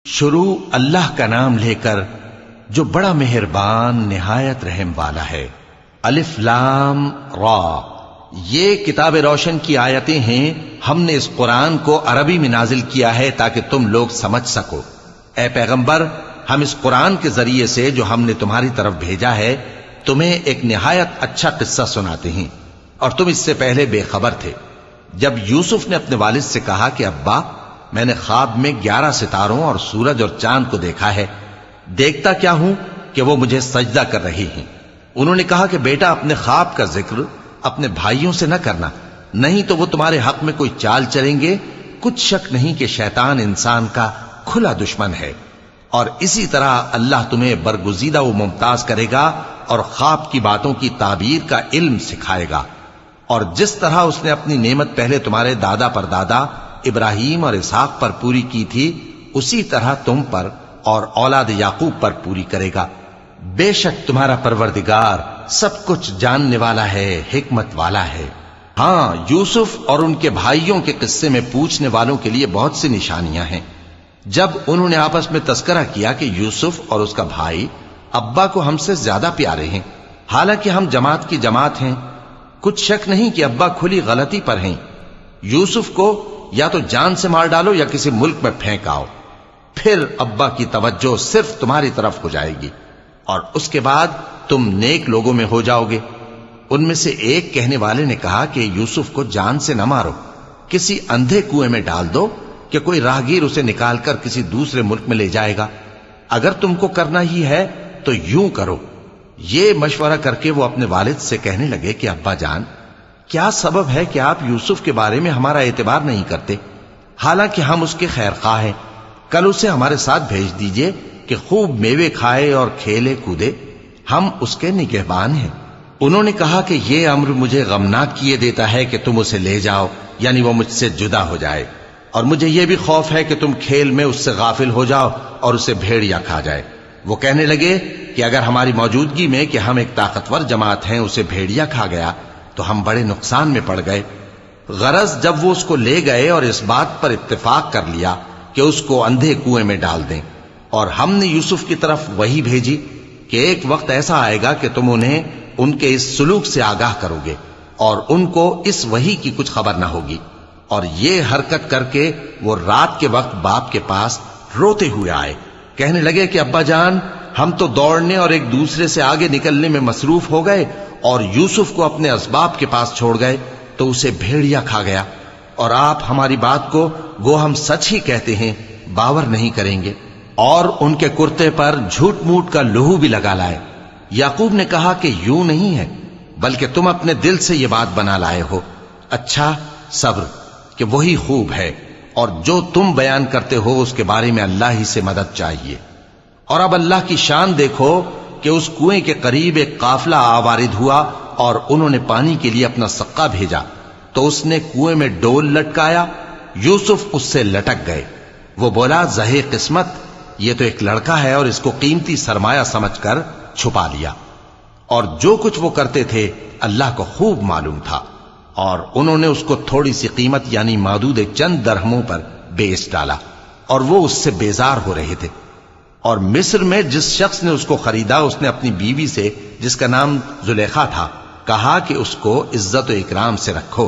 شروع اللہ کا نام لے کر جو بڑا مہربان نہایت رحم والا ہے۔ الف لام را، یہ کتاب روشن کی آیتیں ہیں۔ ہم نے اس قرآن کو عربی میں نازل کیا ہے تاکہ تم لوگ سمجھ سکو۔ اے پیغمبر، ہم اس قرآن کے ذریعے سے جو ہم نے تمہاری طرف بھیجا ہے تمہیں ایک نہایت اچھا قصہ سناتے ہیں، اور تم اس سے پہلے بے خبر تھے۔ جب یوسف نے اپنے والد سے کہا کہ ابا، میں نے خواب میں 11 ستاروں اور سورج اور چاند کو دیکھا ہے، دیکھتا کیا ہوں کہ وہ مجھے سجدہ کر رہی ہیں۔ انہوں نے کہا کہ بیٹا، اپنے خواب کا ذکر اپنے بھائیوں سے نہ کرنا، نہیں تو وہ تمہارے حق میں کوئی چال چلیں گے۔ کچھ شک نہیں کہ شیطان انسان کا کھلا دشمن ہے، اور اسی طرح اللہ تمہیں برگزیدہ و ممتاز کرے گا اور خواب کی باتوں کی تعبیر کا علم سکھائے گا۔ اور جس طرح اس نے اپنی نعمت پہلے تمہارے دادا پر دادا ابراہیم اور اسحاق پر پوری کی تھی، اسی طرح تم پر اور اولاد یعقوب پر پوری کرے گا۔ بے شک تمہارا پروردگار سب کچھ جاننے والا ہے، حکمت والا ہے۔ ہاں، یوسف اور ان کے بھائیوں کے قصے میں پوچھنے والوں کے لیے بہت سی نشانیاں ہیں۔ جب انہوں نے آپس میں تذکرہ کیا کہ یوسف اور اس کا بھائی ابا کو ہم سے زیادہ پیارے ہیں، حالانکہ ہم جماعت کی جماعت ہیں، کچھ شک نہیں کہ ابا کھلی غلطی پر ہیں۔ یوسف کو یا تو جان سے مار ڈالو یا کسی ملک میں پھینک آؤ، پھر ابا کی توجہ صرف تمہاری طرف ہو جائے گی، اور اس کے بعد تم نیک لوگوں میں ہو جاؤ گے۔ ان میں سے ایک کہنے والے نے کہا کہ یوسف کو جان سے نہ مارو، کسی اندھے کنویں میں ڈال دو کہ کوئی راہگیر اسے نکال کر کسی دوسرے ملک میں لے جائے گا۔ اگر تم کو کرنا ہی ہے تو یوں کرو۔ یہ مشورہ کر کے وہ اپنے والد سے کہنے لگے کہ ابا جان، کیا سبب ہے کہ آپ یوسف کے بارے میں ہمارا اعتبار نہیں کرتے، حالانکہ ہم اس کے خیر خواہ ہیں؟ کل اسے ہمارے ساتھ بھیج دیجئے کہ خوب میوے کھائے اور کھیلے کودے، ہم اس کے نگہبان ہیں۔ انہوں نے کہا کہ یہ امر مجھے غمناک کیے دیتا ہے کہ تم اسے لے جاؤ، یعنی وہ مجھ سے جدا ہو جائے، اور مجھے یہ بھی خوف ہے کہ تم کھیل میں اس سے غافل ہو جاؤ اور اسے بھیڑیا کھا جائے۔ وہ کہنے لگے کہ اگر ہماری موجودگی میں کہ ہم ایک طاقتور جماعت ہیں اسے بھیڑیا کھا گیا تو ہم بڑے نقصان میں پڑ گئے۔ غرض جب وہ اس کو لے گئے اور اس بات پر اتفاق کر لیا کہ اس کو اندھے کنویں میں ڈال دیں، اور ہم نے یوسف کی طرف وحی بھیجی کہ ایک وقت ایسا آئے گا کہ تم انہیں ان کے اس سلوک سے آگاہ کرو گے، اور ان کو اس وحی کی کچھ خبر نہ ہوگی۔ اور یہ حرکت کر کے وہ رات کے وقت باپ کے پاس روتے ہوئے آئے، کہنے لگے کہ ابا جان، ہم تو دوڑنے اور ایک دوسرے سے آگے نکلنے میں مصروف ہو گئے اور یوسف کو اپنے اسباب کے پاس چھوڑ گئے تو اسے بھیڑیا کھا گیا، اور آپ ہماری بات کو گو ہم سچ ہی کہتے ہیں باور نہیں کریں گے۔ اور ان کے کرتے پر جھوٹ موٹ کا لہو بھی لگا لائے۔ یعقوب نے کہا کہ یوں نہیں ہے، بلکہ تم اپنے دل سے یہ بات بنا لائے ہو۔ اچھا، صبر کہ وہی خوب ہے، اور جو تم بیان کرتے ہو اس کے بارے میں اللہ ہی سے مدد چاہیے۔ اور اب اللہ کی شان دیکھو کہ اس کنویں کے قریب ایک قافلہ آوارد ہوا اور انہوں نے پانی کے لیے اپنا سقا بھیجا، تو اس نے کنویں میں ڈول لٹکایا، یوسف اس سے لٹک گئے۔ وہ بولا، زہے قسمت، یہ تو ایک لڑکا ہے، اور اس کو قیمتی سرمایہ سمجھ کر چھپا لیا۔ اور جو کچھ وہ کرتے تھے اللہ کو خوب معلوم تھا، اور انہوں نے اس کو تھوڑی سی قیمت یعنی مادود چند درہموں پر بیچ ڈالا، اور وہ اس سے بیزار ہو رہے تھے۔ اور مصر میں جس شخص نے اس کو خریدا، اس نے اپنی بیوی سے جس کا نام زلیخا تھا کہا کہ اس کو عزت و اکرام سے رکھو،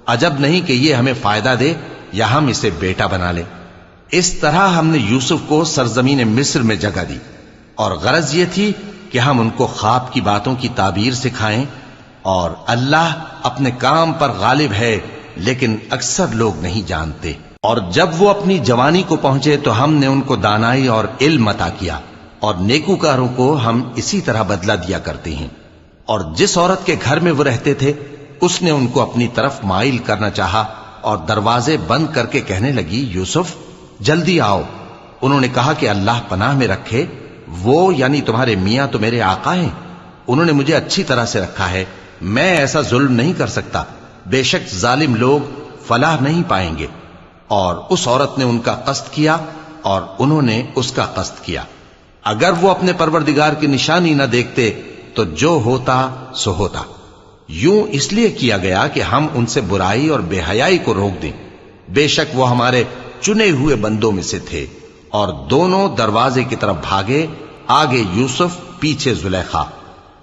عجب نہیں کہ یہ ہمیں فائدہ دے یا ہم اسے بیٹا بنا لیں۔ اس طرح ہم نے یوسف کو سرزمین مصر میں جگہ دی، اور غرض یہ تھی کہ ہم ان کو خواب کی باتوں کی تعبیر سکھائیں۔ اور اللہ اپنے کام پر غالب ہے، لیکن اکثر لوگ نہیں جانتے۔ اور جب وہ اپنی جوانی کو پہنچے تو ہم نے ان کو دانائی اور علم عطا کیا، اور نیکوکاروں کو ہم اسی طرح بدلہ دیا کرتے ہیں۔ اور جس عورت کے گھر میں وہ رہتے تھے اس نے ان کو اپنی طرف مائل کرنا چاہا، اور دروازے بند کر کے کہنے لگی، یوسف جلدی آؤ۔ انہوں نے کہا کہ اللہ پناہ میں رکھے، وہ یعنی تمہارے میاں تو میرے آقا ہیں، انہوں نے مجھے اچھی طرح سے رکھا ہے، میں ایسا ظلم نہیں کر سکتا، بے شک ظالم لوگ فلاح نہیں پائیں گے۔ اور اس عورت نے ان کا قصد کیا اور انہوں نے اس کا قصد کیا۔ اگر وہ اپنے پروردگار کی نشانی نہ دیکھتے تو جو ہوتا سو ہوتا۔ یوں اس لیے کیا گیا کہ ہم ان سے برائی اور بے حیائی کو روک دیں، بے شک وہ ہمارے چنے ہوئے بندوں میں سے تھے، اور دونوں دروازے کی طرف بھاگے، آگے یوسف پیچھے زلیخا،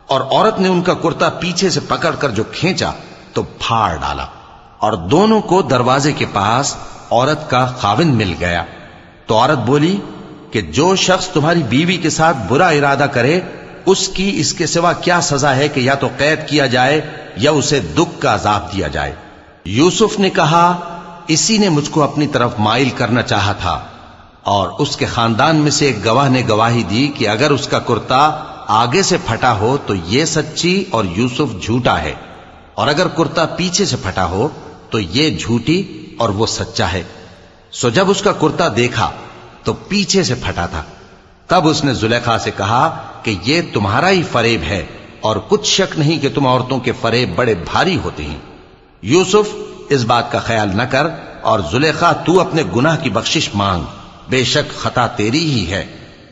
اور عورت نے ان کا کرتا پیچھے سے پکڑ کر جو کھینچا تو پھاڑ ڈالا، اور دونوں کو دروازے کے پاس عورت کا خاوند مل گیا۔ تو عورت بولی کہ جو شخص تمہاری بیوی کے ساتھ برا ارادہ کرے اس کی اس کے سوا کیا سزا ہے کہ یا تو قید کیا جائے یا اسے دکھ کا عذاب دیا جائے۔ یوسف نے کہا اسی نے مجھ کو اپنی طرف مائل کرنا چاہا تھا، اور اس کے خاندان میں سے ایک گواہ نے گواہی دی کہ اگر اس کا کرتا آگے سے پھٹا ہو تو یہ سچی اور یوسف جھوٹا ہے، اور اگر کرتا پیچھے سے پھٹا ہو تو یہ جھوٹی اور وہ سچا ہے۔ سو جب اس کا کرتا دیکھا تو پیچھے سے پھٹا تھا، تب اس نے زلیخا سے کہا کہ یہ تمہارا ہی فریب ہے، اور کچھ شک نہیں کہ تم عورتوں کے فریب بڑے بھاری ہوتے ہیں۔ یوسف اس بات کا خیال نہ کر، اور زلیخا تو اپنے گناہ کی بخشش مانگ، بے شک خطا تیری ہی ہے۔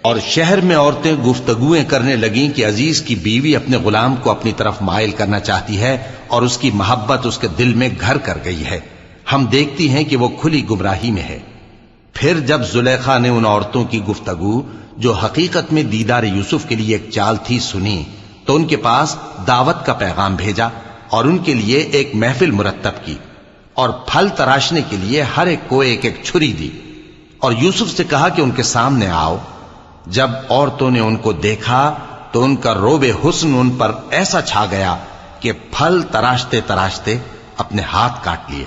اور شہر میں عورتیں گفتگویں کرنے لگیں کہ عزیز کی بیوی اپنے غلام کو اپنی طرف مائل کرنا چاہتی ہے، اور اس کی محبت اس کے دل میں گھر کر گئی ہے، ہم دیکھتی ہیں کہ وہ کھلی گمراہی میں ہے۔ پھر جب زلیخا نے ان عورتوں کی گفتگو جو حقیقت میں دیدار یوسف کے لیے ایک چال تھی سنی، تو ان کے پاس دعوت کا پیغام بھیجا، اور ان کے لیے ایک محفل مرتب کی، اور پھل تراشنے کے لیے ہر ایک کو ایک ایک چھری دی، اور یوسف سے کہا کہ ان کے سامنے آؤ۔ جب عورتوں نے ان کو دیکھا تو ان کا روب حسن ان پر ایسا چھا گیا کہ پھل تراشتے تراشتے اپنے ہاتھ کاٹ لیے،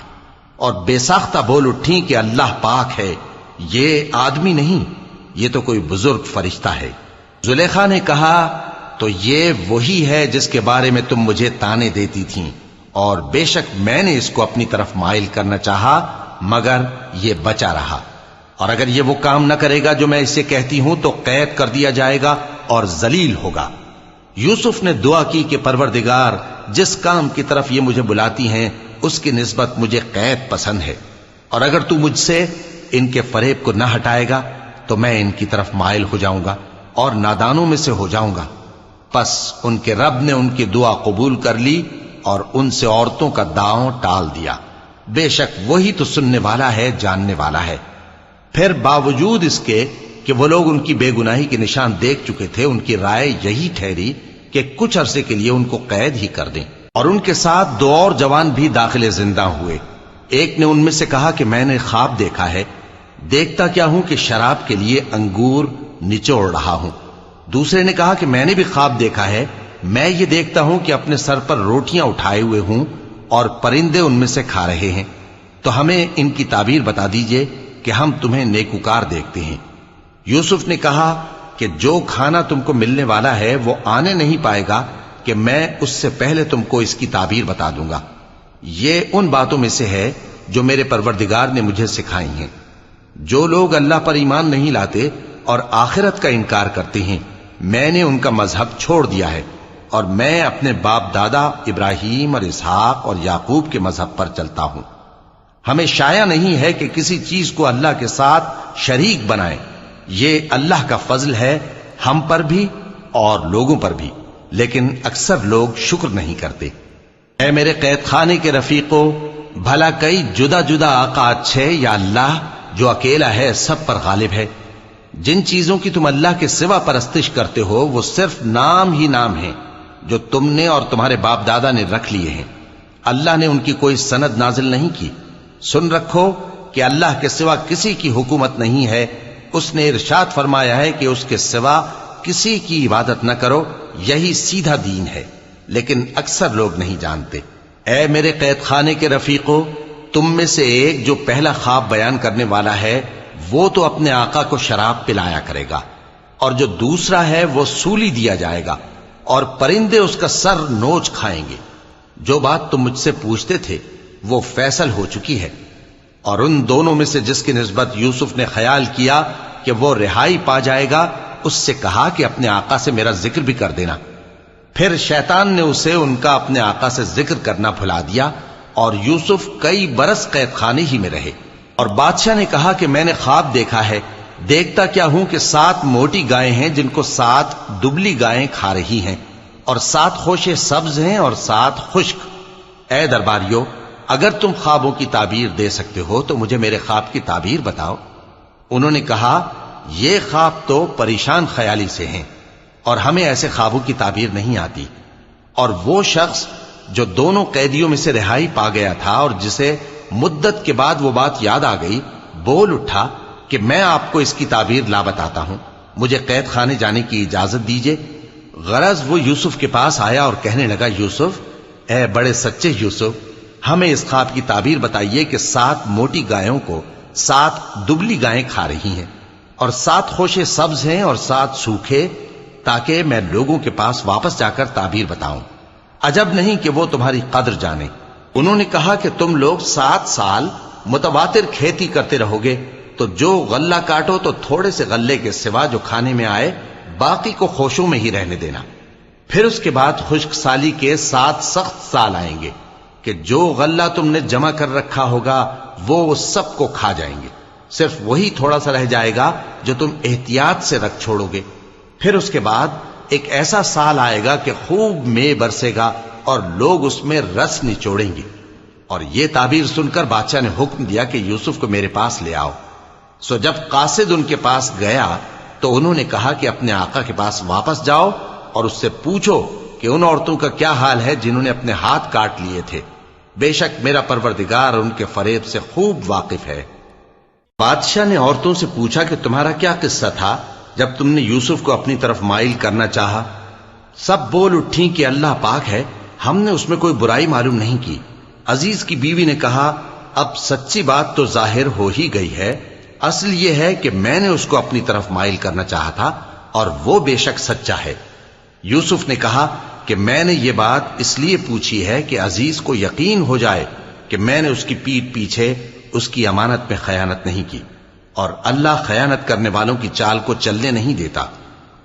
اور بے ساختہ بول اٹھیں کہ اللہ پاک ہے، یہ آدمی نہیں، یہ تو کوئی بزرگ فرشتہ ہے۔ زلیخا نے کہا تو یہ وہی ہے جس کے بارے میں تم مجھے تانے دیتی تھیں، اور بے شک میں نے اس کو اپنی طرف مائل کرنا چاہا مگر یہ بچا رہا، اور اگر یہ وہ کام نہ کرے گا جو میں اسے کہتی ہوں تو قید کر دیا جائے گا اور ذلیل ہوگا۔ یوسف نے دعا کی کہ پروردگار جس کام کی طرف یہ مجھے بلاتی ہیں اس کی نسبت مجھے قید پسند ہے، اور اگر تو مجھ سے ان کے فریب کو نہ ہٹائے گا تو میں ان کی طرف مائل ہو جاؤں گا اور نادانوں میں سے ہو جاؤں گا۔ پس ان کے رب نے ان کی دعا قبول کر لی اور ان سے عورتوں کا داؤں ٹال دیا، بے شک وہی تو سننے والا ہے، جاننے والا ہے۔ پھر باوجود اس کے کہ وہ لوگ ان کی بے گناہی کے نشان دیکھ چکے تھے، ان کی رائے یہی ٹھہری کہ کچھ عرصے کے لیے ان کو قید ہی کر دیں، اور ان کے ساتھ دو اور جوان بھی داخل زندہ ہوئے۔ ایک نے ان میں سے کہا کہ میں نے خواب دیکھا ہے، دیکھتا کیا ہوں کہ شراب کے لیے انگور نچوڑ رہا ہوں۔ دوسرے نے کہا کہ میں نے بھی خواب دیکھا ہے، میں یہ دیکھتا ہوں کہ اپنے سر پر روٹیاں اٹھائے ہوئے ہوں اور پرندے ان میں سے کھا رہے ہیں، تو ہمیں ان کی تعبیر بتا دیجئے کہ ہم تمہیں نیکوکار دیکھتے ہیں۔ یوسف نے کہا کہ جو کھانا تم کو ملنے والا ہے وہ آنے نہیں پائے گا کہ میں اس سے پہلے تم کو اس کی تعبیر بتا دوں گا۔ یہ ان باتوں میں سے ہے جو میرے پروردگار نے مجھے سکھائی ہیں۔ جو لوگ اللہ پر ایمان نہیں لاتے اور آخرت کا انکار کرتے ہیں، میں نے ان کا مذہب چھوڑ دیا ہے، اور میں اپنے باپ دادا ابراہیم اور اسحاق اور یعقوب کے مذہب پر چلتا ہوں۔ ہمیں شایع نہیں ہے کہ کسی چیز کو اللہ کے ساتھ شریک بنائیں، یہ اللہ کا فضل ہے ہم پر بھی اور لوگوں پر بھی، لیکن اکثر لوگ شکر نہیں کرتے۔ اے میرے قید خانے کے رفیقو، بھلا کئی جدا جدا آقا اچھے یا اللہ جو اکیلا ہے سب پر غالب ہے؟ جن چیزوں کی تم اللہ کے سوا پرستش کرتے ہو وہ صرف نام ہی نام ہیں جو تم نے اور تمہارے باپ دادا نے رکھ لیے ہیں، اللہ نے ان کی کوئی سند نازل نہیں کی۔ سن رکھو کہ اللہ کے سوا کسی کی حکومت نہیں ہے، اس نے ارشاد فرمایا ہے کہ اس کے سوا کسی کی عبادت نہ کرو، یہی سیدھا دین ہے، لیکن اکثر لوگ نہیں جانتے۔ اے میرے قید خانے کے رفیقو، تم میں سے ایک جو پہلا خواب بیان کرنے والا ہے وہ تو اپنے آقا کو شراب پلایا کرے گا، اور جو دوسرا ہے وہ سولی دیا جائے گا، اور پرندے اس کا سر نوچ کھائیں گے۔ جو بات تم مجھ سے پوچھتے تھے وہ فیصل ہو چکی ہے، اور ان دونوں میں سے جس کی نسبت یوسف نے خیال کیا کہ وہ رہائی پا جائے گا، اس سے کہا کہ اپنے آقا سے میرا ذکر بھی کر دینا۔ پھر شیطان نے اسے ان کا اپنے آقا سے ذکر کرنا بھلا دیا، اور یوسف کئی برس قید خانے ہی میں رہے۔ اور بادشاہ نے کہا کہ میں نے خواب دیکھا ہے، دیکھتا کیا ہوں کہ 7 موٹی گائیں ہیں جن کو 7 دبلی گائیں کھا رہی ہیں، اور 7 خوشے سبز ہیں اور 7 خشک۔ اے درباریو، اگر تم خوابوں کی تعبیر دے سکتے ہو تو مجھے میرے خواب کی تعبیر بتاؤ۔ انہوں نے کہا یہ خواب تو پریشان خیالی سے ہیں اور ہمیں ایسے خوابوں کی تعبیر نہیں آتی۔ اور وہ شخص جو دونوں قیدیوں میں سے رہائی پا گیا تھا اور جسے مدت کے بعد وہ بات یاد آ گئی، بول اٹھا کہ میں آپ کو اس کی تعبیر لا بتاتا ہوں، مجھے قید خانے جانے کی اجازت دیجیے۔ غرض وہ یوسف کے پاس آیا اور کہنے لگا، یوسف، اے بڑے سچے یوسف، ہمیں اس خواب کی تعبیر بتائیے کہ 7 موٹی گایوں کو 7 دبلی گائیں کھا رہی ہیں، اور 7 خوشے سبز ہیں اور 7 سوکھے، تاکہ میں لوگوں کے پاس واپس جا کر تعبیر بتاؤں۔ عجب نہیں کہ وہ تمہاری قدر جانے۔ انہوں نے کہا کہ تم لوگ 7 سال متواتر کھیتی کرتے رہو گے، تو جو غلہ کاٹو تو تھوڑے سے غلے کے سوا جو کھانے میں آئے باقی کو خوشوں میں ہی رہنے دینا۔ پھر اس کے بعد خشک سالی کے 7 سخت سال آئیں گے کہ جو غلہ تم نے جمع کر رکھا ہوگا وہ اس سب کو کھا جائیں گے، صرف وہی تھوڑا سا رہ جائے گا جو تم احتیاط سے رکھ چھوڑو گے۔ پھر اس کے بعد ایک ایسا سال آئے گا کہ خوب مے برسے گا اور لوگ اس میں رس نچوڑیں گے۔ اور یہ تعبیر سن کر بادشاہ نے حکم دیا کہ یوسف کو میرے پاس لے آؤ۔ سو جب قاصد ان کے پاس گیا تو انہوں نے کہا کہ اپنے آقا کے پاس واپس جاؤ اور اس سے پوچھو کہ ان عورتوں کا کیا حال ہے جنہوں نے اپنے ہاتھ کاٹ لیے تھے، بے شک میرا پروردگار ان کے فریب سے خوب واقف ہے۔ بادشاہ نے عورتوں سے پوچھا کہ تمہارا کیا قصہ تھا جب تم نے یوسف کو اپنی طرف مائل کرنا چاہا؟ سب بول اٹھیں کہ اللہ پاک ہے، ہم نے اس میں کوئی برائی معلوم نہیں کی۔ عزیز کی بیوی نے کہا، اب سچی بات تو ظاہر ہو ہی گئی ہے، اصل یہ ہے کہ میں نے اس کو اپنی طرف مائل کرنا چاہا تھا اور وہ بے شک سچا ہے۔ یوسف نے کہا کہ میں نے یہ بات اس لیے پوچھی ہے کہ عزیز کو یقین ہو جائے کہ میں نے اس کی پیٹھ پیچھے اس کی امانت میں خیانت نہیں کی، اور اللہ خیانت کرنے والوں کی چال کو چلنے نہیں دیتا۔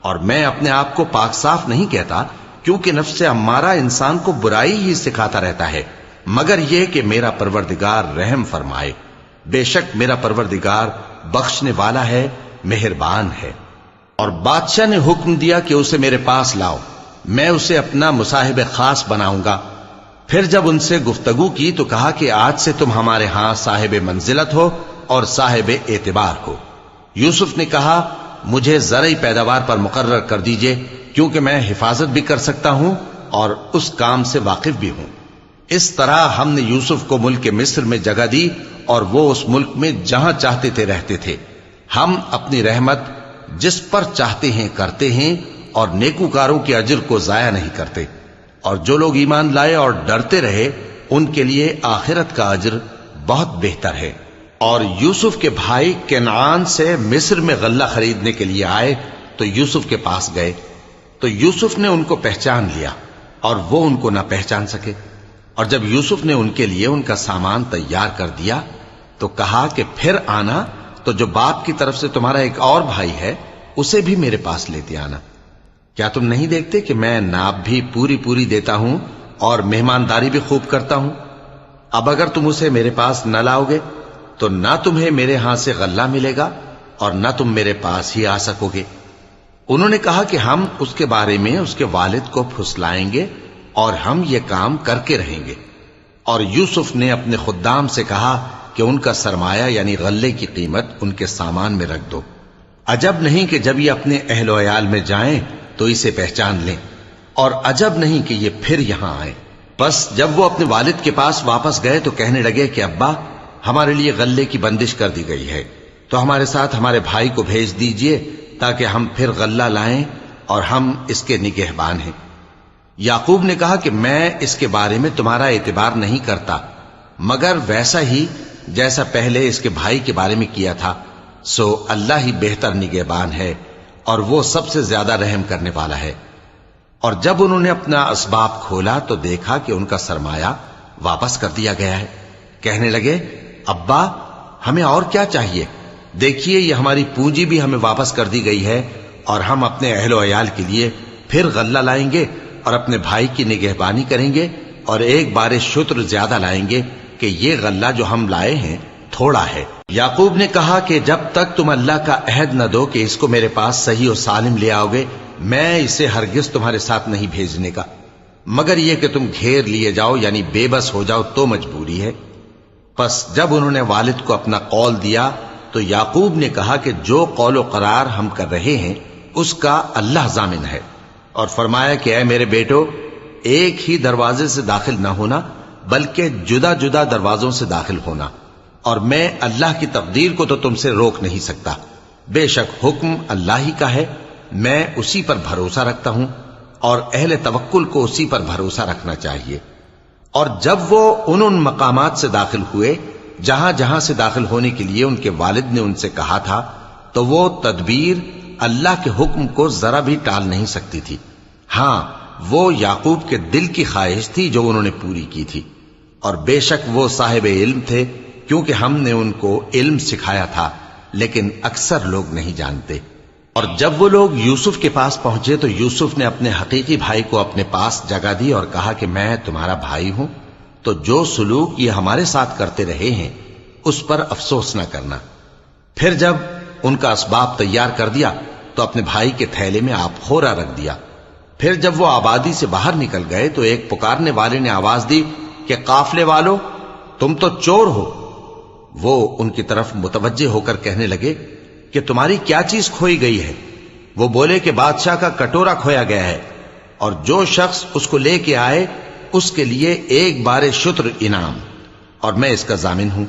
اور میں اپنے آپ کو پاک صاف نہیں کہتا، کیونکہ نفس امارہ انسان کو برائی ہی سکھاتا رہتا ہے، مگر یہ کہ میرا پروردگار رحم فرمائے، بے شک میرا پروردگار بخشنے والا ہے، مہربان ہے۔ اور بادشاہ نے حکم دیا کہ اسے میرے پاس لاؤ، میں اسے اپنا مصاحب خاص بناؤں گا۔ پھر جب ان سے گفتگو کی تو کہا کہ آج سے تم ہمارے ہاں صاحب منزلت ہو اور صاحب اعتبار ہو۔ یوسف نے کہا، مجھے زرعی پیداوار پر مقرر کر دیجئے، کیونکہ میں حفاظت بھی کر سکتا ہوں اور اس کام سے واقف بھی ہوں۔ اس طرح ہم نے یوسف کو ملک مصر میں جگہ دی اور وہ اس ملک میں جہاں چاہتے تھے رہتے تھے۔ ہم اپنی رحمت جس پر چاہتے ہیں کرتے ہیں اور نیکوکاروں کے اجر کو ضائع نہیں کرتے، اور جو لوگ ایمان لائے اور ڈرتے رہے ان کے لیے آخرت کا اجر بہت بہتر ہے۔ اور یوسف کے بھائی کنعان سے مصر میں غلہ خریدنے کے لیے آئے تو یوسف کے پاس گئے، تو یوسف نے ان کو پہچان لیا اور وہ ان کو نہ پہچان سکے۔ اور جب یوسف نے ان کے لیے ان کا سامان تیار کر دیا تو کہا کہ پھر آنا تو جو باپ کی طرف سے تمہارا ایک اور بھائی ہے اسے بھی میرے پاس لیتے آنا۔ کیا تم نہیں دیکھتے کہ میں ناب بھی پوری پوری دیتا ہوں اور مہمانداری بھی خوب کرتا ہوں؟ اب اگر تم اسے میرے پاس نہ لاؤ گے تو نہ تمہیں میرے ہاں سے غلہ ملے گا اور نہ تم میرے پاس ہی آ سکو گے۔ انہوں نے کہا کہ ہم اس کے بارے میں اس کے والد کو پھسلائیں گے اور ہم یہ کام کر کے رہیں گے۔ اور یوسف نے اپنے خدام سے کہا کہ ان کا سرمایہ یعنی غلے کی قیمت ان کے سامان میں رکھ دو۔ عجب نہیں کہ جب یہ اپنے اہل و عیال میں جائیں تو اسے پہچان لیں، اور عجب نہیں کہ یہ پھر یہاں آئیں۔ بس جب وہ اپنے والد کے پاس واپس گئے تو کہنے لگے کہ ابا، ہمارے لیے غلے کی بندش کر دی گئی ہے، تو ہمارے ساتھ ہمارے بھائی کو بھیج دیجئے تاکہ ہم پھر غلہ لائیں اور ہم اس کے نگہبان ہیں۔ یعقوب نے کہا کہ میں اس کے بارے میں تمہارا اعتبار نہیں کرتا، مگر ویسا ہی جیسا پہلے اس کے بھائی کے بارے میں کیا تھا، سو اللہ ہی بہتر نگہبان ہے اور وہ سب سے زیادہ رحم کرنے والا ہے۔ اور جب انہوں نے اپنا اسباب کھولا تو دیکھا کہ ان کا سرمایہ واپس کر دیا گیا ہے۔ کہنے لگے، ابا، ہمیں اور کیا چاہیے؟ دیکھیے یہ ہماری پونجی بھی ہمیں واپس کر دی گئی ہے، اور ہم اپنے اہل و عیال کے لیے پھر غلہ لائیں گے اور اپنے بھائی کی نگہبانی کریں گے، اور ایک بار شتر زیادہ لائیں گے کہ یہ غلہ جو ہم لائے ہیں تھوڑا ہے۔ یعقوب نے کہا کہ جب تک تم اللہ کا عہد نہ دو کہ اس کو میرے پاس صحیح و سالم لے آؤ گے، میں اسے ہرگز تمہارے ساتھ نہیں بھیجنے کا، مگر یہ کہ تم گھیر لیے جاؤ یعنی بے بس ہو جاؤ تو مجبوری ہے۔ پس جب انہوں نے والد کو اپنا قول دیا تو یعقوب نے کہا کہ جو قول و قرار ہم کر رہے ہیں اس کا اللہ ضامن ہے، اور فرمایا کہ اے میرے بیٹو، ایک ہی دروازے سے داخل نہ ہونا بلکہ جدا جدا دروازوں سے داخل ہونا، اور میں اللہ کی تقدیر کو تو تم سے روک نہیں سکتا، بے شک حکم اللہ ہی کا ہے، میں اسی پر بھروسہ رکھتا ہوں، اور اہل توکل کو اسی پر بھروسہ رکھنا چاہیے۔ اور جب وہ ان مقامات سے داخل ہوئے جہاں جہاں سے داخل ہونے کے لیے ان کے والد نے ان سے کہا تھا، تو وہ تدبیر اللہ کے حکم کو ذرا بھی ٹال نہیں سکتی تھی۔ ہاں، وہ یعقوب کے دل کی خواہش تھی جو انہوں نے پوری کی تھی، اور بے شک وہ صاحب علم تھے، کیونکہ ہم نے ان کو علم سکھایا تھا، لیکن اکثر لوگ نہیں جانتے۔ اور جب وہ لوگ یوسف کے پاس پہنچے تو یوسف نے اپنے حقیقی بھائی کو اپنے پاس جگہ دی اور کہا کہ میں تمہارا بھائی ہوں، تو جو سلوک یہ ہمارے ساتھ کرتے رہے ہیں اس پر افسوس نہ کرنا۔ پھر جب ان کا اسباب تیار کر دیا تو اپنے بھائی کے تھیلے میں آپ خورا رکھ دیا۔ پھر جب وہ آبادی سے باہر نکل گئے تو ایک پکارنے والے نے آواز دی کہ قافلے والو، تم تو چور ہو۔ وہ ان کی طرف متوجہ ہو کر کہنے لگے کہ تمہاری کیا چیز کھوئی گئی ہے؟ وہ بولے کہ بادشاہ کا کٹورا کھویا گیا ہے، اور جو شخص اس کو لے کے آئے اس کے لیے ایک بار شتر انعام، اور میں اس کا ضامن ہوں۔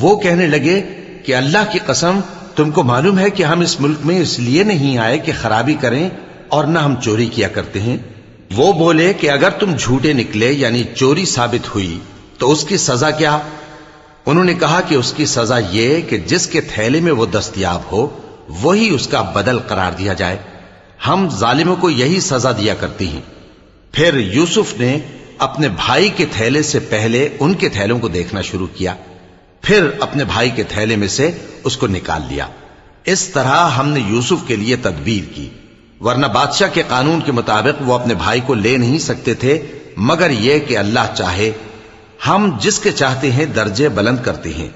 وہ کہنے لگے کہ اللہ کی قسم، تم کو معلوم ہے کہ ہم اس ملک میں اس لیے نہیں آئے کہ خرابی کریں اور نہ ہم چوری کیا کرتے ہیں۔ وہ بولے کہ اگر تم جھوٹے نکلے یعنی چوری ثابت ہوئی تو اس کی سزا کیا؟ انہوں نے کہا کہ اس کی سزا یہ کہ جس کے تھیلے میں وہ دستیاب ہو وہی اس کا بدل قرار دیا جائے، ہم ظالموں کو یہی سزا دیا کرتی ہیں۔ پھر یوسف نے اپنے بھائی کے تھیلے سے پہلے ان کے تھیلوں کو دیکھنا شروع کیا، پھر اپنے بھائی کے تھیلے میں سے اس کو نکال لیا۔ اس طرح ہم نے یوسف کے لیے تدبیر کی، ورنہ بادشاہ کے قانون کے مطابق وہ اپنے بھائی کو لے نہیں سکتے تھے مگر یہ کہ اللہ چاہے۔ ہم جس کے چاہتے ہیں درجے بلند کرتے ہیں،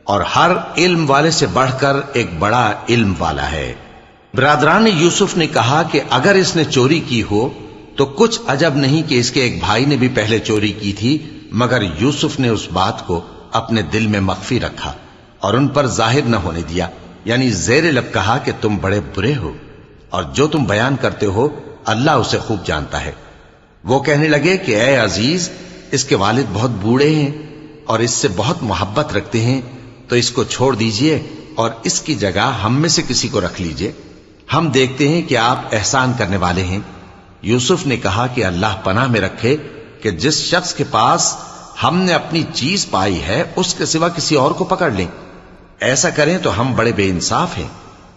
اور ہر علم والے سے بڑھ کر ایک بڑا علم والا ہے۔ برادران یوسف نے کہا کہ اگر اس نے چوری کی ہو تو کچھ عجب نہیں کہ اس کے ایک بھائی نے بھی پہلے چوری کی تھی، مگر یوسف نے اس بات کو اپنے دل میں مخفی رکھا اور ان پر ظاہر نہ ہونے دیا، یعنی زیر لب کہا کہ تم بڑے برے ہو، اور جو تم بیان کرتے ہو اللہ اسے خوب جانتا ہے۔ وہ کہنے لگے کہ اے عزیز، اس کے والد بہت بوڑھے ہیں اور اس سے بہت محبت رکھتے ہیں، تو اس کو چھوڑ دیجئے اور اس کی جگہ ہم میں سے کسی کو رکھ لیجئے، ہم دیکھتے ہیں کہ آپ احسان کرنے والے ہیں۔ یوسف نے کہا کہ اللہ پناہ میں رکھے کہ جس شخص کے پاس ہم نے اپنی چیز پائی ہے اس کے سوا کسی اور کو پکڑ لیں، ایسا کریں تو ہم بڑے بے انصاف ہیں۔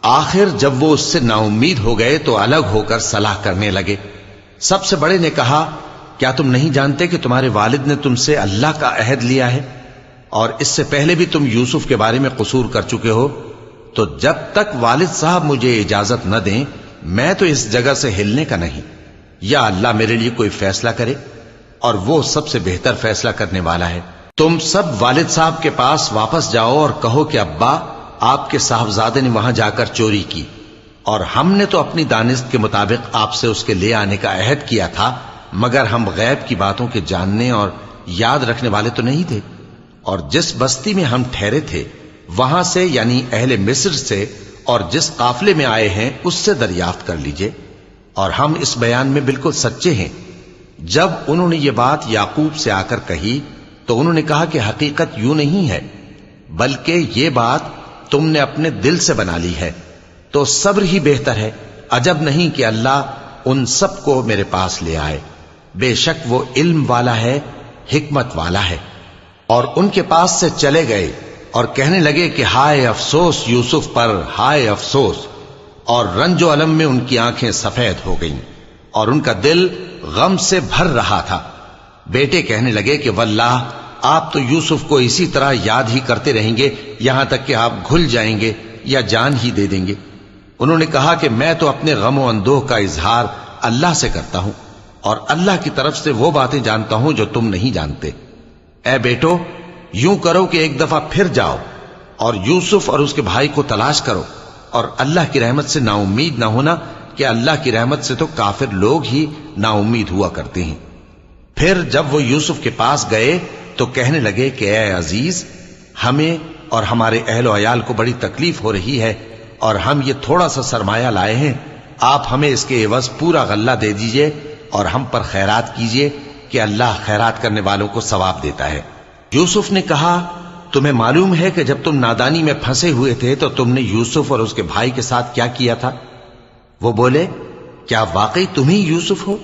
آخر جب وہ اس سے نا امید ہو گئے تو الگ ہو کر صلاح کرنے لگے۔ سب سے بڑے نے کہا کیا تم نہیں جانتے کہ تمہارے والد نے تم سے اللہ کا عہد لیا ہے، اور اس سے پہلے بھی تم یوسف کے بارے میں قصور کر چکے ہو، تو جب تک والد صاحب مجھے اجازت نہ دیں میں تو اس جگہ سے ہلنے کا نہیں، یا اللہ میرے لیے کوئی فیصلہ کرے، اور وہ سب سے بہتر فیصلہ کرنے والا ہے۔ تم سب والد صاحب کے پاس واپس جاؤ اور کہو کہ ابا، آپ کے صاحبزادے نے وہاں جا کر چوری کی، اور ہم نے تو اپنی دانست کے مطابق آپ سے اس کے لے آنے کا عہد کیا تھا، مگر ہم غیب کی باتوں کے جاننے اور یاد رکھنے والے تو نہیں تھے، اور جس بستی میں ہم ٹھہرے تھے وہاں سے یعنی اہل مصر سے اور جس قافلے میں آئے ہیں اس سے دریافت کر لیجئے، اور ہم اس بیان میں بالکل سچے ہیں۔ جب انہوں نے یہ بات یعقوب سے آ کر کہی تو انہوں نے کہا کہ حقیقت یوں نہیں ہے، بلکہ یہ بات تم نے اپنے دل سے بنا لی ہے، تو صبر ہی بہتر ہے۔ عجب نہیں کہ اللہ ان سب کو میرے پاس لے آئے، بے شک وہ علم والا ہے، حکمت والا ہے۔ اور ان کے پاس سے چلے گئے اور کہنے لگے کہ ہائے افسوس یوسف پر، ہائے افسوس، اور رنج و الم میں ان کی آنکھیں سفید ہو گئیں اور ان کا دل غم سے بھر رہا تھا۔ بیٹے کہنے لگے کہ واللہ آپ تو یوسف کو اسی طرح یاد ہی کرتے رہیں گے یہاں تک کہ آپ گھل جائیں گے یا جان ہی دے دیں گے۔ انہوں نے کہا کہ میں تو اپنے غم و اندوہ کا اظہار اللہ سے کرتا ہوں، اور اللہ کی طرف سے وہ باتیں جانتا ہوں جو تم نہیں جانتے۔ اے بیٹو، یوں کرو کہ ایک دفعہ پھر جاؤ اور یوسف اور اس کے بھائی کو تلاش کرو، اور اللہ کی رحمت سے نا امید نہ ہونا کہ اللہ کی رحمت سے تو کافر لوگ ہی نا امید ہوا کرتے ہیں۔ پھر جب وہ یوسف کے پاس گئے تو کہنے لگے کہ اے عزیز، ہمیں اور ہمارے اہل و عیال کو بڑی تکلیف ہو رہی ہے، اور ہم یہ تھوڑا سا سرمایہ لائے ہیں، آپ ہمیں اس کے عوض پورا غلہ دے دیجئے اور ہم پر خیرات کیجئے کہ اللہ خیرات کرنے والوں کو ثواب دیتا ہے۔ یوسف نے کہا، تمہیں معلوم ہے کہ جب تم نادانی میں پھنسے ہوئے تھے تو تم نے یوسف اور اس کے بھائی کے ساتھ کیا کیا تھا؟ وہ بولے، کیا واقعی تم ہی یوسف ہو؟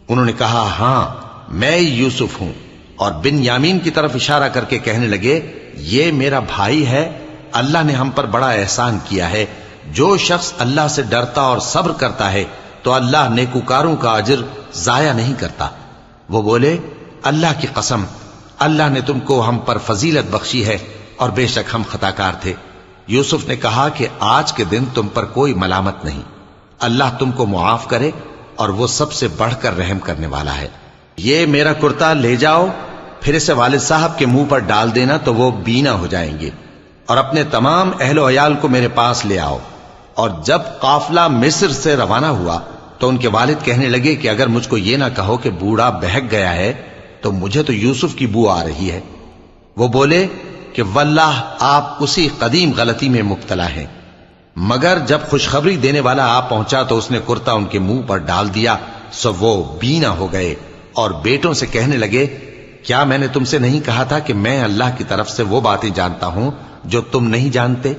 انہوں نے کہا، ہاں میں یوسف ہوں، اور بن یامین کی طرف اشارہ کر کے کہنے لگے، یہ میرا بھائی ہے، اللہ نے ہم پر بڑا احسان کیا ہے۔ جو شخص اللہ سے ڈرتا اور صبر کرتا ہے تو اللہ نیکوکاروں کا اجر ضائع نہیں کرتا۔ وہ بولے، اللہ کی قسم، اللہ نے تم کو ہم پر فضیلت بخشی ہے اور بے شک ہم خطا کار تھے۔ یوسف نے کہا کہ آج کے دن تم پر کوئی ملامت نہیں، اللہ تم کو معاف کرے اور وہ سب سے بڑھ کر رحم کرنے والا ہے۔ یہ میرا کرتا لے جاؤ، پھر اسے والد صاحب کے منہ پر ڈال دینا تو وہ بینا ہو جائیں گے، اور اپنے تمام اہل و عیال کو میرے پاس لے آؤ۔ اور جب قافلہ مصر سے روانہ ہوا تو ان کے والد کہنے لگے کہ اگر مجھ کو یہ نہ کہو کہ بوڑھا بہک گیا ہے تو مجھے تو یوسف کی بو آ رہی ہے۔ وہ بولے کہ واللہ آپ اسی قدیم غلطی میں مبتلا ہیں۔ مگر جب خوشخبری دینے والا آ پہنچا تو اس نے کرتا ان کے منہ پر ڈال دیا، سو وہ بینا ہو گئے اور بیٹوں سے کہنے لگے، کیا میں نے تم سے نہیں کہا تھا کہ میں اللہ کی طرف سے وہ باتیں جانتا ہوں جو تم نہیں جانتے؟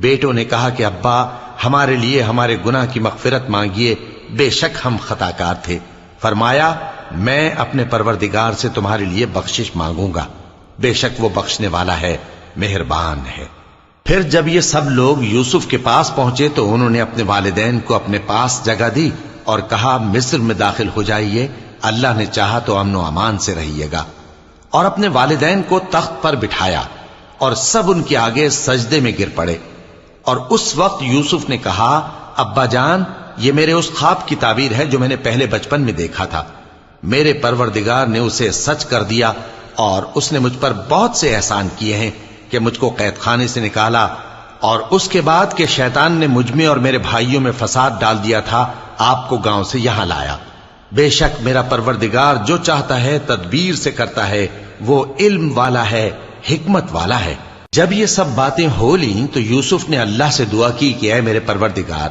بیٹوں نے کہا کہ ابا، ہمارے لیے ہمارے گناہ کی مغفرت مانگیے، بے شک ہم خطا کار تھے۔ فرمایا، میں اپنے پروردگار سے تمہارے لیے بخشش مانگوں گا، بے شک وہ بخشنے والا ہے، مہربان ہے۔ پھر جب یہ سب لوگ یوسف کے پاس پہنچے تو انہوں نے اپنے والدین کو اپنے پاس جگہ دی اور کہا، مصر میں داخل ہو جائیے، اللہ نے چاہا تو امن و امان سے رہیے گا۔ اور اپنے والدین کو تخت پر بٹھایا اور سب ان کے آگے سجدے میں گر پڑے۔ اور اس وقت یوسف نے کہا، ابا جان، یہ میرے اس خواب کی تعبیر ہے جو میں نے پہلے بچپن میں دیکھا تھا۔ میرے پروردگار نے اسے سچ کر دیا اور اس نے مجھ پر بہت سے احسان کیے ہیں کہ مجھ کو قید خانے سے نکالا، اور اس کے بعد کہ شیطان نے مجھ میں اور میرے بھائیوں میں فساد ڈال دیا تھا، آپ کو گاؤں سے یہاں لایا۔ بے شک میرا پروردگار جو چاہتا ہے تدبیر سے کرتا ہے، وہ علم والا ہے، حکمت والا ہے۔ جب یہ سب باتیں ہو لیں تو یوسف نے اللہ سے دعا کی کہ اے میرے پروردگار،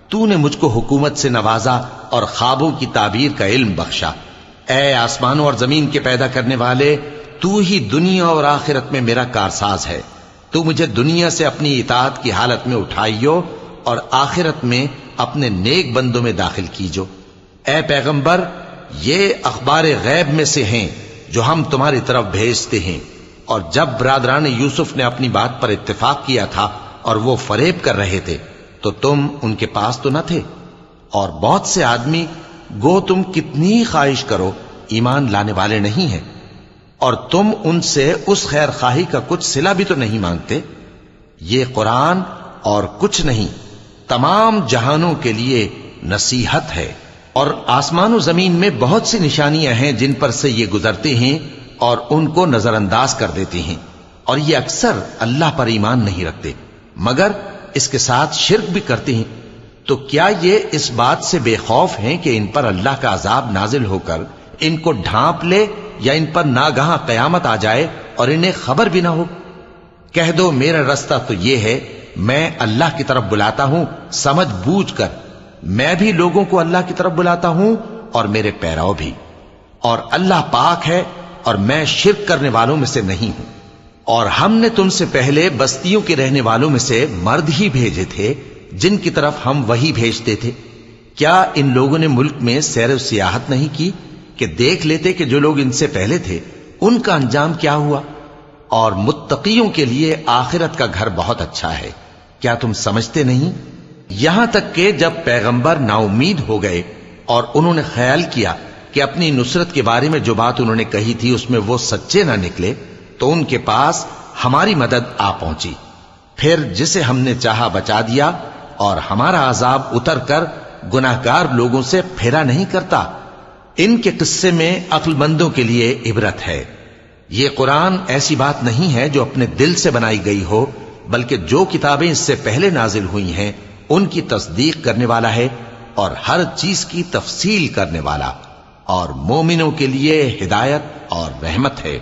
تو نے مجھ کو حکومت سے نوازا اور خوابوں کی تعبیر کا علم بخشا۔ اے آسمانوں اور زمین کے پیدا کرنے والے، تو ہی دنیا اور آخرت میں میرا کارساز ہے۔ تو مجھے دنیا سے اپنی اطاعت کی حالت میں اٹھائیو اور آخرت میں اپنے نیک بندوں میں داخل کیجو۔ اے پیغمبر، یہ اخبار غیب میں سے ہیں جو ہم تمہاری طرف بھیجتے ہیں۔ اور جب برادران یوسف نے اپنی بات پر اتفاق کیا تھا اور وہ فریب کر رہے تھے تو تم ان کے پاس تو نہ تھے، اور بہت سے آدمی گو تم کتنی خواہش کرو ایمان لانے والے نہیں ہیں، اور تم ان سے اس خیر خواہی کا کچھ صلہ بھی تو نہیں مانگتے۔ یہ قرآن اور کچھ نہیں، تمام جہانوں کے لیے نصیحت ہے۔ اور آسمان و زمین میں بہت سی نشانیاں ہیں جن پر سے یہ گزرتے ہیں اور ان کو نظر انداز کر دیتے ہیں، اور یہ اکثر اللہ پر ایمان نہیں رکھتے مگر اس کے ساتھ شرک بھی کرتے ہیں۔ تو کیا یہ اس بات سے بے خوف ہیں کہ ان پر اللہ کا عذاب نازل ہو کر ان کو ڈھانپ لے، یا ان پر ناگہاں قیامت آ جائے اور انہیں خبر بھی نہ ہو؟ کہہ دو، میرا رستہ تو یہ ہے، میں اللہ کی طرف بلاتا ہوں سمجھ بوجھ کر، میں بھی لوگوں کو اللہ کی طرف بلاتا ہوں اور میرے پیرو بھی، اور اللہ پاک ہے اور میں شرک کرنے والوں میں سے نہیں ہوں۔ اور ہم نے تم سے پہلے بستیوں کے رہنے والوں میں سے مرد ہی بھیجے تھے جن کی طرف ہم وہی بھیجتے تھے۔ کیا ان لوگوں نے ملک میں سیر و سیاحت نہیں کی کہ دیکھ لیتے کہ جو لوگ ان سے پہلے تھے ان کا انجام کیا ہوا؟ اور متقیوں کے لیے آخرت کا گھر بہت اچھا ہے، کیا تم سمجھتے نہیں؟ یہاں تک کہ جب پیغمبر نا امید ہو گئے اور انہوں نے خیال کیا کہ اپنی نصرت کے بارے میں جو بات انہوں نے کہی تھی اس میں وہ سچے نہ نکلے، تو ان کے پاس ہماری مدد آ پہنچی۔ پھر جسے ہم نے چاہا بچا دیا، اور ہمارا عذاب اتر کر گناہگار لوگوں سے پھیرا نہیں کرتا۔ ان کے قصے میں عقل مندوں کے لیے عبرت ہے۔ یہ قرآن ایسی بات نہیں ہے جو اپنے دل سے بنائی گئی ہو، بلکہ جو کتابیں اس سے پہلے نازل ہوئی ہیں ان کی تصدیق کرنے والا ہے اور ہر چیز کی تفصیل کرنے والا، اور مومنوں کے لیے ہدایت اور رحمت ہے۔